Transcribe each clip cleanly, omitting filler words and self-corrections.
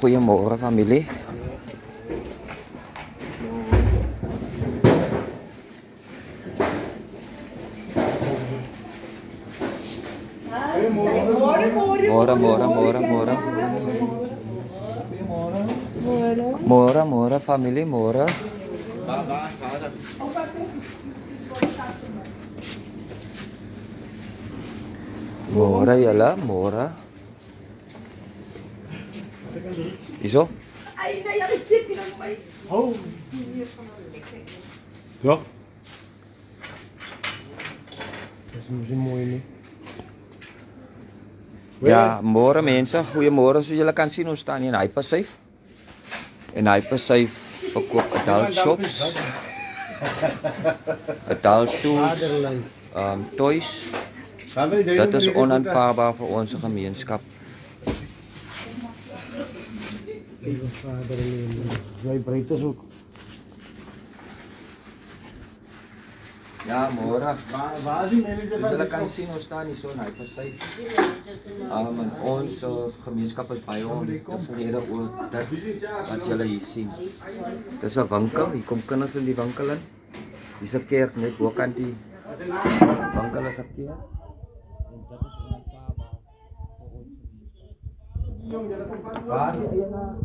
Goeiemôre familie. Môre familie, môre. Môre julle, môre. Iso? Ay, nayari din ng may. Oh. Ja. Dat is misschien mooi niet. Ja, môre mense, goeiemôre. Soos julle kan sien, ons staan hier in Hypersafe. En Hypersafe verkoop adult shops, adult tools, toys. Dat is onaanvaarbaar vir ons gemeenskap. Zij breekt dus ook. Ja, môre. Waar is die manager? Soos julle kan sien, ons staan hier so in Hypersafe. En ons gemeenskap is baie ontevrede oor dit wat julle hier sien. Dis 'n winkel, hier kom kinders in die winkel in. Hier's 'n kerk net bokant die winkel is 'n kerk. En dit is onaanvaarbaar vir ons gemeenskap. Waar is die eienaar?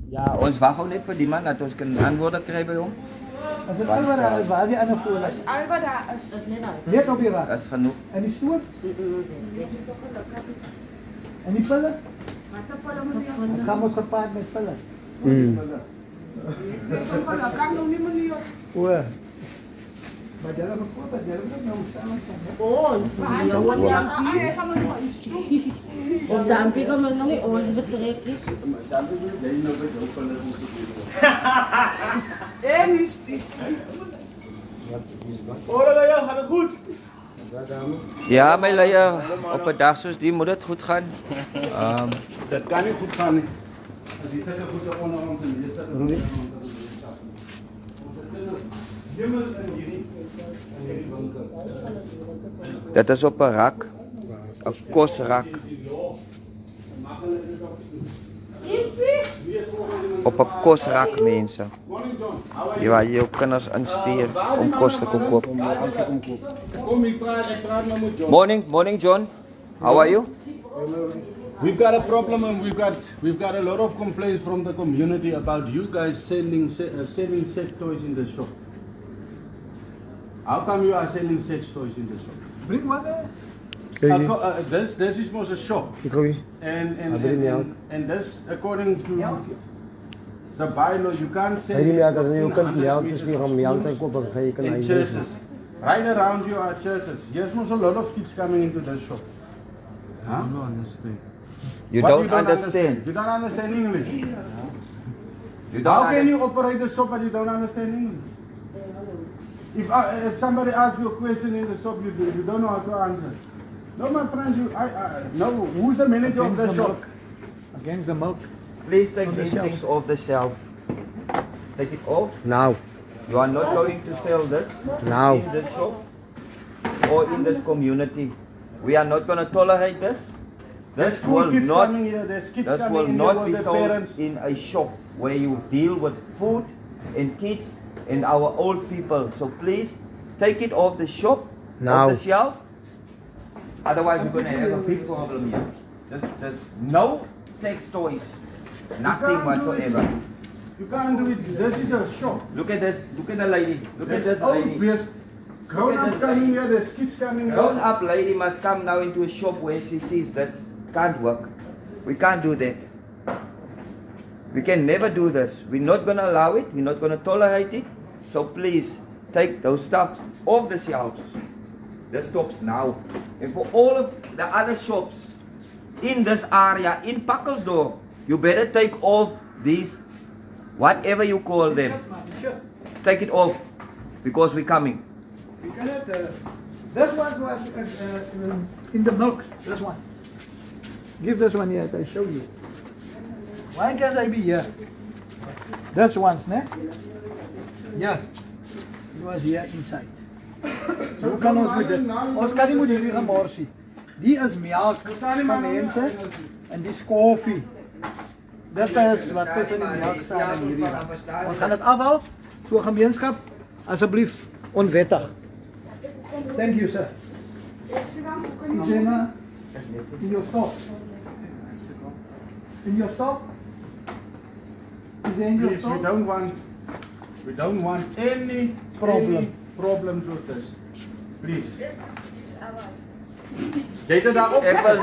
Ja, ons wag gou net vir die man dat ons kan antwoorde kry by hom. As het Alvaro is, waar die ander voor is? Alvaro is net daar. Net op die raad. Dis genoeg. En die stoot? En die pille? Het gaan ons gepaard met pille. Kan nog nie manier. Oe. Maar jy het gekoop, jy het nou staan. Of dampie kan man nog nie ons betrek is. En is. Hoor jy, gaat het goed? Ja, my leier, op 'n dag soos die moet dit goed gaan. Dat kan niet goed gaan. As jy sê goed op onderhand en jy sê Dit is op 'n rak, 'n kosrak. Op 'n kosrak mense. Jy waar jy ook kinders instuur om kos te kom koop. Kom ik praat nou met John. Morning John. How are you? We've got a problem, and we've got a lot of complaints from the community about you guys selling sex toys in the shop. How come you are selling sex toys in the shop? Bring wat? This is most a shop, Ik hoor je. and this according to the bylaw you can't sell. Hij die merkt dat je in kunt other melk, premises dus niet gaan melk en kopen, ga je kunnen in churches. Right around you are churches. Yes, most a lot of kids coming into the shop. Huh? You What don't understand. You don't understand English. You How don't can you operate the shop but you don't understand English? If somebody asks you a question in the shop, you don't know how to answer. No, my friend, no. Who's the manager of the shop? Against the milk. Please take these things off the shelf. Take it off. Now. You are not going to sell this Now. in this shop or in this community. We are not going to tolerate this. There's This school will kids not. coming here. There's kids This coming will in not here be with their sold parents. in a shop where you deal with food and kids and our old people. So please take it off the shop, Now. off the shelf. Otherwise we're going to have a big problem here. There's no sex toys, nothing whatsoever. You can't do it. This is a shop. Look at this. Look at the lady. Look at this lady. There's grown-ups this coming lady. here. There's kids coming Grown here. up lady must come now into a shop where she sees this. Can't work. We can't do that. We can never do this. We're not going to allow it. We're not going to tolerate it. So please take those stuff off the shelves. This stops now. And for all of the other shops in this area, in Pakkelsdorp, you better take off these, whatever you call them. Take it off because we're coming. You cannot This one was in the milk. This one. Give this one here. I show you. Why can't I be here? This one's ne? Yeah. It was here inside. So kan ons met dit. Ons kan nie moet hierdie gemorsie. Die is melk van mense en die is koffie. Dit is wat tussen die melk staan en hierdie. Ons gaan dit afhaal. So gemeenskap, asseblief onwettig. Thank you, sir. Izena, in your stop. In your stop. Is there in your Please, stop? we don't want any problems with this. Please. Jy het dit daar op. Ek wil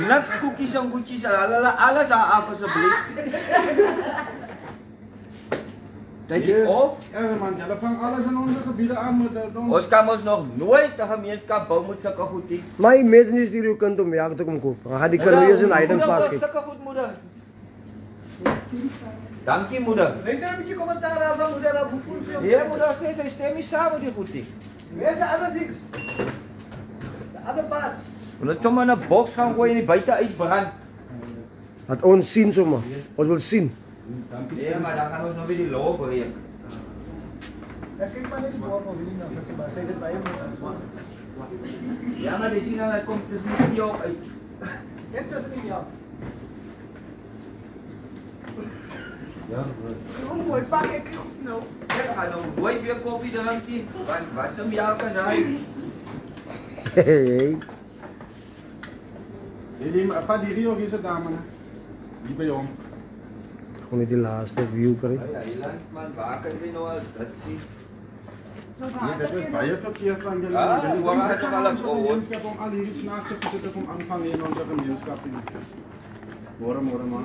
niks koekies en goedjies, alles daar af asseblief. Take it off. Ja man, julle vang alles in onze gebiede aan met Ons kan ons nog nooit 'n gemeenskap bou met sulke goed nie. Maar die mense is hier kan om melk te kom koop. Dan gaan die kalorieë in hiding vaskyk. Sulke goed moeder. Dankie moeder. Luister 'n bietjie kommentaar daar van moeder op voel. Ja moeder sê sy stem nie saam met die goed nie. Where's the other things? The other parts. Ons het sommer in 'n boks gaan gooi en die buite uitbrand. Dat ons sien sommer. Ons wil sien. Ja, maar dan gaan ons nog weer die loo breek. Ek kyk maar net die woord of hierdie nou, maar sê dit baie moet. Ja, maar dis nie nou dat kom tussen die video uit. Dit is nie ja. Ja. Hoe mooi pak ek goed nou. Ek gaan nou nooit weer koffie drink nie, want wat se melk is hy? Hey. Hierdie vat hierdie ook hierse dame. Hier by hom. Gewoon net die laaste view kry. Ja, die land man, waar kan jy nou al dit sien? Ja, dit is baie verkeerd van julle. Ah, Julle hoe dink gaan dit dit gaan alles ons gehoor? gemeenskap om al hierdie snaakse goede te kom aanvang in onze gemeenskap. Môre man.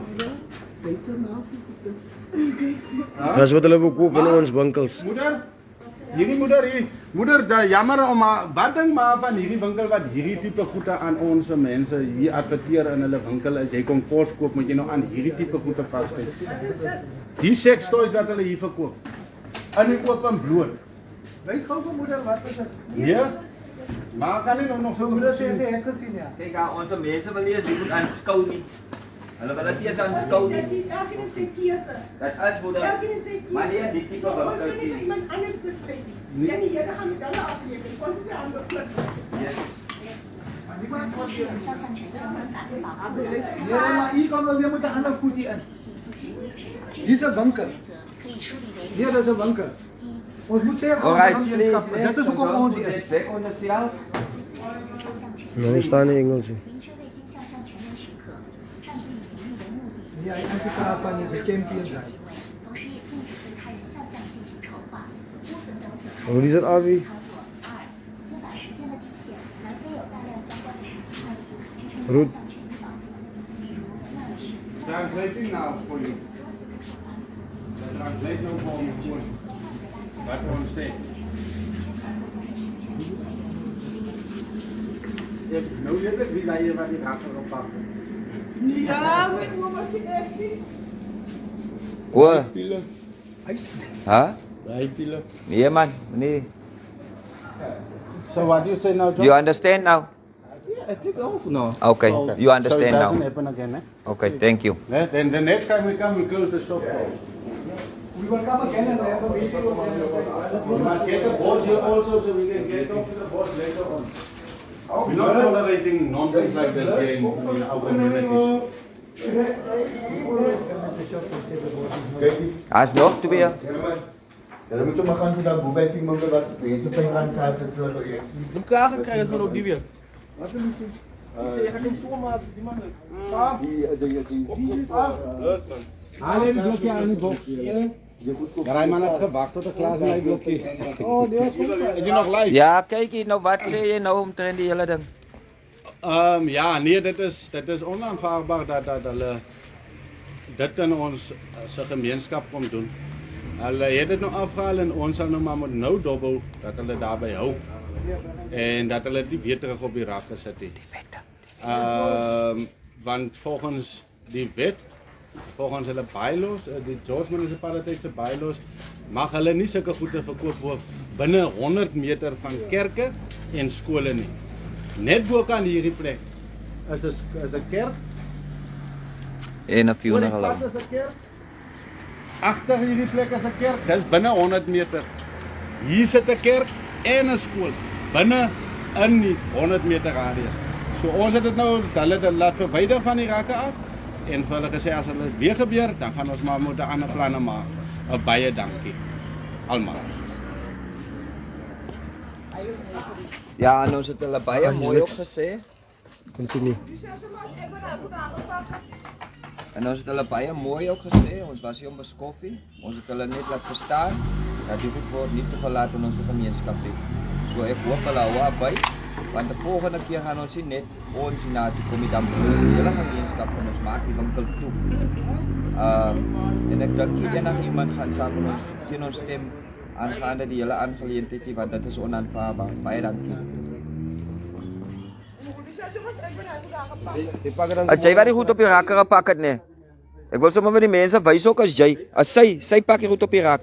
Dis wat hulle verkoop in ons winkels. Moeder, hier. Moeder, jammer om wat ding maar van hierdie winkel wat hierdie tipe goede aan ons mense hier adverteer in hulle winkel. As jy kom kos koop, moet jy nou aan hierdie tipe goede vaskyk. Die sekstoys wat hulle hier verkoop. In die oop en bloot. Wys gou vir moeder wat is dit? Nee. Maar kan nie nog so Moeder sê sy het gesien ja. Kyk, ons mense wil nie eens goed aanskou nie. Hulle wil dit eers aanskou nie. Elkeen het sy keuse. Dat as moeder, Elkeen het sy keuse. maar nie die tipe So, wat ons kan nie vir sien. iemand anders bespreek nie. En die Here gaan met hulle aflewer. Ons is aan die plek. Yes. Niemand kon hier. 肖像权相关法律保护 Nee, maar hier kan wel weer met 'n ander voet hier in. Hier's 'n winkel. 可以梳理为 Nee, dis 'n winkel. Ons moet sê ons Alright, gemeenskap. please, Dit is hoekom ons hier is. Back on the self. 肖像权， Nou staan nie Engels nie. 明确未经肖像权人许可，擅自以盈利为目的， Nee, hy het gepraat van die bekendheid. 行为，同时也禁止对他人肖像进行丑化、污损等损害 Hoe is dit Avi? 操作。二，先把时间的体现，南非有大量相关的实际案例支撑肖 Roet. 像权益保护，比如纳尔什、 Translating now for you. Translate nou vir hom. Wat ons sê. Nou weet ek wie daai wat die hak op pak. Ja, my ouma sê ek nie. O, Pile. ha? Daai pile. Nee man, nee. So what do you say now, John? You understand now? I think also no. Okay, you understand so it doesn't now. happen again, eh? Okay, thank you. Then the next time we come, we close the shop. We will come again and have a meeting with We must get the boss here also so we can get talk to the boss later on. We're not tolerating nonsense like this here in our communities. As nog twee. Hulle moet maar gaan vir daai boebeting moet wat mense by gaan gehad het so ek. Die kaag kry het maar ook nie weer. Wat moet jy? Sê jy gaan hom so maar die man. Haal die blokkie aan die box. Maar hy man het gewag tot 'n klas my blokkie. Oh, nee, so. Het jy nog live? Ja, kyk hier nou, wat sê jy nou omtrent die hele ding? Ja, nee, dit is onaanvaarbaar dat hulle dit in ons se gemeenskap kom doen. Hulle het dit nou afgehaal en ons sal nou maar moet nou dobbel dat hulle daarby hou. En dat hulle dit weer terug op die rak gesit het. Want volgens die wet, volgens hulle bylaws, die George Municipaliteit se bylaws, mag hulle nie sulke goede verkoop word binne 100 meter van kerke en skole nie. Net bo kan hierdie plek is 'n kerk. En 'n Voor die funeral pad home. is 'n kerk. Agter hierdie plek is 'n kerk. Dis binne 100 meter. Hier sit 'n kerk en 'n skool binne in die 100 meter radius. So ons het dit nou hulle dit laat verwyder van die rakke af en vir hulle gesê as hulle weer gebeur, dan gaan ons maar moet 'n ander planne maak. Baie dankie. Almal. Ja, en ons het hulle baie mooi ook gesê. Continue. En ons het hulle baie mooi ook gesê, ons was nie onbeskoffie. Ons het hulle net laat verstaan dat die goed word nie toegelaat in onze gemeenskap nie. So ek hoop hulle hou daarby, want de volgende keer gaan ons nie net ons na die kom nie, dan ons die hele gemeenskap en ons maak die winkel toe. En ek dink enig iemand gaan saam met ons teen ons stem aangaande die hele aangeleentheid nie, want dit is onaanvaarbaar. Baie dankie. As jy wat die goed op die rakke gepak het, nee. Ek wil sommer vir die mense wys ook as jy, as sy pak die goed op die rak.